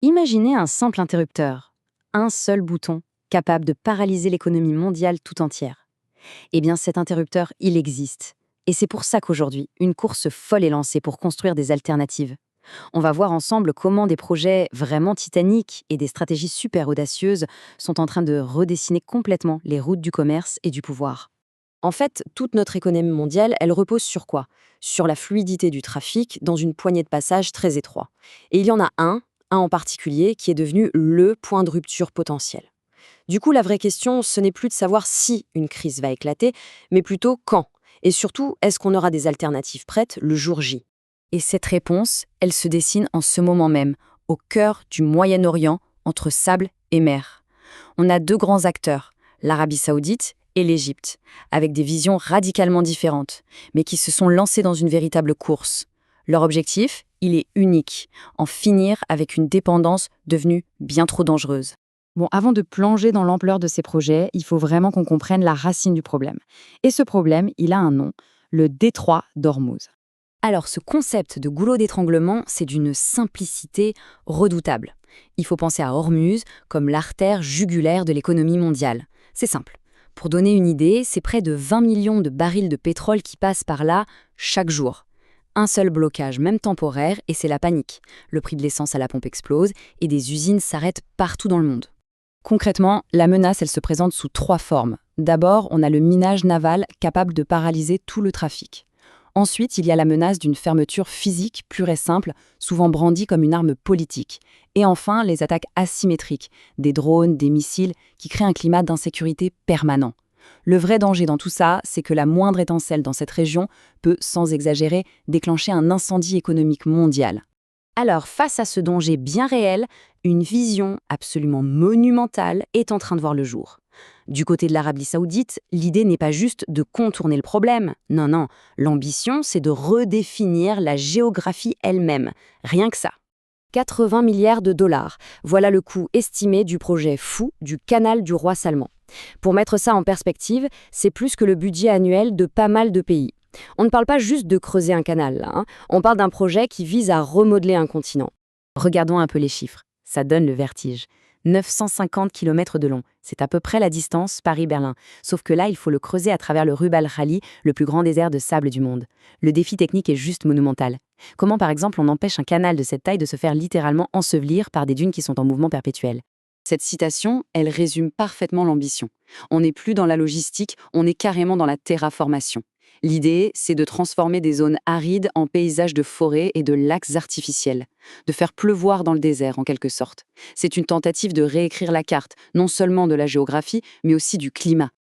Imaginez un simple interrupteur, un seul bouton, capable de paralyser l'économie mondiale tout entière. Eh bien, cet interrupteur, il existe. Et c'est pour ça qu'aujourd'hui, une course folle est lancée pour construire des alternatives. On va voir ensemble comment des projets vraiment titaniques et des stratégies super audacieuses sont en train de redessiner complètement les routes du commerce et du pouvoir. En fait, toute notre économie mondiale, elle repose sur quoi? Sur la fluidité du trafic dans une poignée de passages très étroit. Et il y en a un en particulier, qui est devenu le point de rupture potentiel. Du coup, la vraie question, ce n'est plus de savoir si une crise va éclater, mais plutôt quand. Et surtout, est-ce qu'on aura des alternatives prêtes le jour J? Et cette réponse, elle se dessine en ce moment même, au cœur du Moyen-Orient, entre sable et mer. On a deux grands acteurs, l'Arabie saoudite et l'Égypte, avec des visions radicalement différentes, mais qui se sont lancés dans une véritable course. Leur objectif, il est unique, en finir avec une dépendance devenue bien trop dangereuse. Bon, avant de plonger dans l'ampleur de ces projets, il faut vraiment qu'on comprenne la racine du problème. Et ce problème, il a un nom, le détroit d'Ormuz. Alors, ce concept de goulot d'étranglement, c'est d'une simplicité redoutable. Il faut penser à Hormuz comme l'artère jugulaire de l'économie mondiale. C'est simple. Pour donner une idée, c'est près de 20 millions de barils de pétrole qui passent par là chaque jour. Un seul blocage, même temporaire, et c'est la panique. Le prix de l'essence à la pompe explose et des usines s'arrêtent partout dans le monde. Concrètement, la menace, elle se présente sous trois formes. D'abord, on a le minage naval capable de paralyser tout le trafic. Ensuite, il y a la menace d'une fermeture physique pure et simple, souvent brandie comme une arme politique. Et enfin, les attaques asymétriques, des drones, des missiles, qui créent un climat d'insécurité permanent. Le vrai danger dans tout ça, c'est que la moindre étincelle dans cette région peut, sans exagérer, déclencher un incendie économique mondial. Alors, face à ce danger bien réel, une vision absolument monumentale est en train de voir le jour. Du côté de l'Arabie saoudite, l'idée n'est pas juste de contourner le problème. Non, non, l'ambition, c'est de redéfinir la géographie elle-même. Rien que ça. 80 milliards de dollars, voilà le coût estimé du projet fou du canal du roi Salman. Pour mettre ça en perspective, c'est plus que le budget annuel de pas mal de pays. On ne parle pas juste de creuser un canal, là, hein. On parle d'un projet qui vise à remodeler un continent. Regardons un peu les chiffres. Ça donne le vertige. 950 km de long, c'est à peu près la distance Paris-Berlin. Sauf que là, il faut le creuser à travers le Rub al Khali, le plus grand désert de sable du monde. Le défi technique est juste monumental. Comment, par exemple, on empêche un canal de cette taille de se faire littéralement ensevelir par des dunes qui sont en mouvement perpétuel? Cette citation, elle résume parfaitement l'ambition. On n'est plus dans la logistique, on est carrément dans la terraformation. L'idée, c'est de transformer des zones arides en paysages de forêts et de lacs artificiels, de faire pleuvoir dans le désert en quelque sorte. C'est une tentative de réécrire la carte, non seulement de la géographie, mais aussi du climat.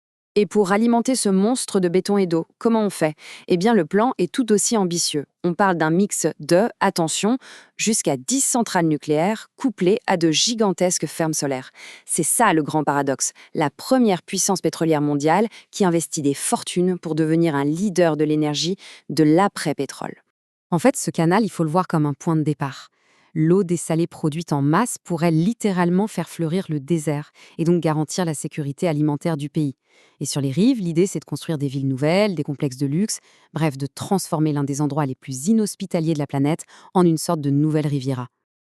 Et pour alimenter ce monstre de béton et d'eau, comment on fait? Eh bien, le plan est tout aussi ambitieux. On parle d'un mix de, attention, jusqu'à 10 centrales nucléaires couplées à de gigantesques fermes solaires. C'est ça le grand paradoxe, la première puissance pétrolière mondiale qui investit des fortunes pour devenir un leader de l'énergie de l'après-pétrole. En fait, ce canal, il faut le voir comme un point de départ. L'eau dessalée produite en masse pourrait littéralement faire fleurir le désert et donc garantir la sécurité alimentaire du pays. Et sur les rives, l'idée, c'est de construire des villes nouvelles, des complexes de luxe, bref, de transformer l'un des endroits les plus inhospitaliers de la planète en une sorte de nouvelle Riviera.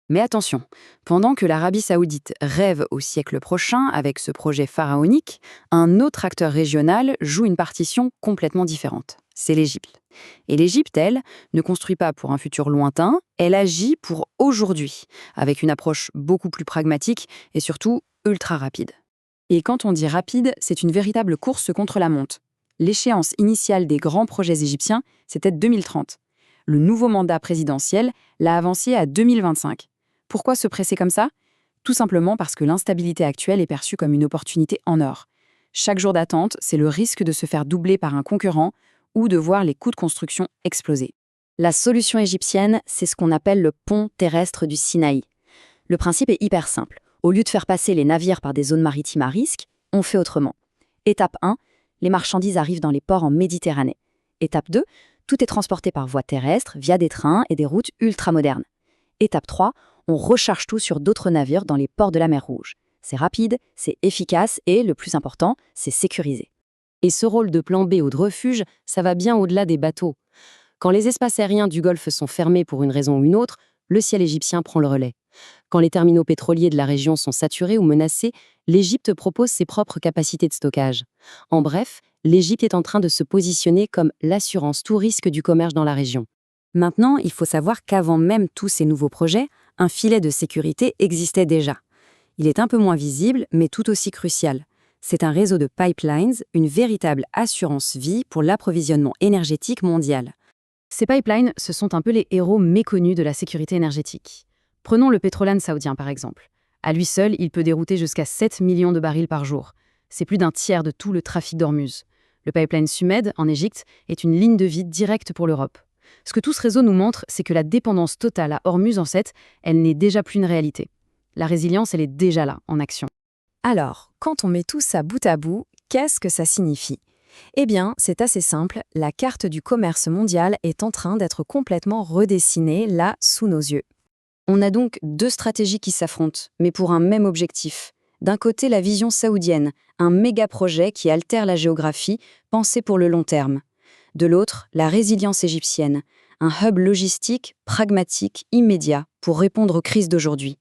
Mais attention, pendant que l'Arabie saoudite rêve au siècle prochain avec ce projet pharaonique, un autre acteur régional joue une partition complètement différente. C'est l'Égypte. Et l'Égypte, elle, ne construit pas pour un futur lointain, elle agit pour aujourd'hui, avec une approche beaucoup plus pragmatique et surtout ultra rapide. Et quand on dit rapide, c'est une véritable course contre la montre. L'échéance initiale des grands projets égyptiens, c'était 2030. Le nouveau mandat présidentiel l'a avancé à 2025. Pourquoi se presser comme ça? Tout simplement parce que l'instabilité actuelle est perçue comme une opportunité en or. Chaque jour d'attente, c'est le risque de se faire doubler par un concurrent ou de voir les coûts de construction exploser. La solution égyptienne, c'est ce qu'on appelle le pont terrestre du Sinaï. Le principe est hyper simple. Au lieu de faire passer les navires par des zones maritimes à risque, on fait autrement. Étape 1, les marchandises arrivent dans les ports en Méditerranée. Étape 2, tout est transporté par voie terrestre via des trains et des routes ultramodernes. Étape 3, on recharge tout sur d'autres navires dans les ports de la mer Rouge. C'est rapide, c'est efficace et, le plus important, c'est sécurisé. Et ce rôle de plan B ou de refuge, ça va bien au-delà des bateaux. Quand les espaces aériens du Golfe sont fermés pour une raison ou une autre, le ciel égyptien prend le relais. Quand les terminaux pétroliers de la région sont saturés ou menacés, l'Égypte propose ses propres capacités de stockage. En bref, l'Égypte est en train de se positionner comme l'assurance tout risque du commerce dans la région. Maintenant, il faut savoir qu'avant même tous ces nouveaux projets, un filet de sécurité existait déjà. Il est un peu moins visible, mais tout aussi crucial. C'est un réseau de pipelines, une véritable assurance-vie pour l'approvisionnement énergétique mondial. Ces pipelines, ce sont un peu les héros méconnus de la sécurité énergétique. Prenons le pétrole saoudien par exemple. À lui seul, il peut dérouter jusqu'à 7 millions de barils par jour. C'est plus d'un tiers de tout le trafic d'Ormuz. Le pipeline Sumed, en Égypte, est une ligne de vie directe pour l'Europe. Ce que tout ce réseau nous montre, c'est que la dépendance totale à Ormuz, en fait, elle n'est déjà plus une réalité. La résilience, elle est déjà là, en action. Alors, quand on met tout ça bout à bout, qu'est-ce que ça signifie? Eh bien, c'est assez simple, la carte du commerce mondial est en train d'être complètement redessinée là, sous nos yeux. On a donc deux stratégies qui s'affrontent, mais pour un même objectif. D'un côté, la vision saoudienne, un méga-projet qui altère la géographie, pensé pour le long terme. De l'autre, la résilience égyptienne, un hub logistique, pragmatique, immédiat, pour répondre aux crises d'aujourd'hui.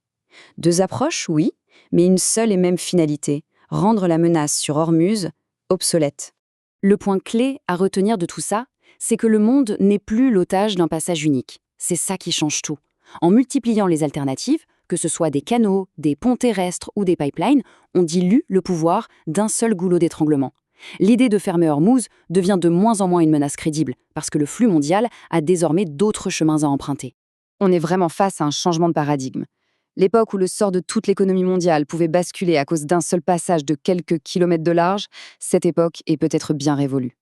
Deux approches, oui, mais une seule et même finalité, rendre la menace sur Ormuz obsolète. Le point clé à retenir de tout ça, c'est que le monde n'est plus l'otage d'un passage unique. C'est ça qui change tout. En multipliant les alternatives, que ce soit des canaux, des ponts terrestres ou des pipelines, on dilue le pouvoir d'un seul goulot d'étranglement. L'idée de fermer Ormuz devient de moins en moins une menace crédible, parce que le flux mondial a désormais d'autres chemins à emprunter. On est vraiment face à un changement de paradigme. L'époque où le sort de toute l'économie mondiale pouvait basculer à cause d'un seul passage de quelques kilomètres de large, cette époque est peut-être bien révolue.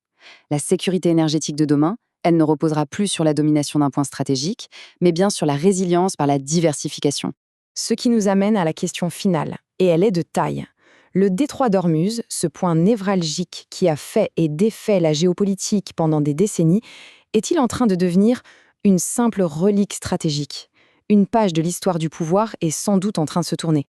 La sécurité énergétique de demain, elle ne reposera plus sur la domination d'un point stratégique, mais bien sur la résilience par la diversification. Ce qui nous amène à la question finale, et elle est de taille. Le détroit d'Ormuz, ce point névralgique qui a fait et défait la géopolitique pendant des décennies, est-il en train de devenir une simple relique stratégique? Une page de l'histoire du pouvoir est sans doute en train de se tourner.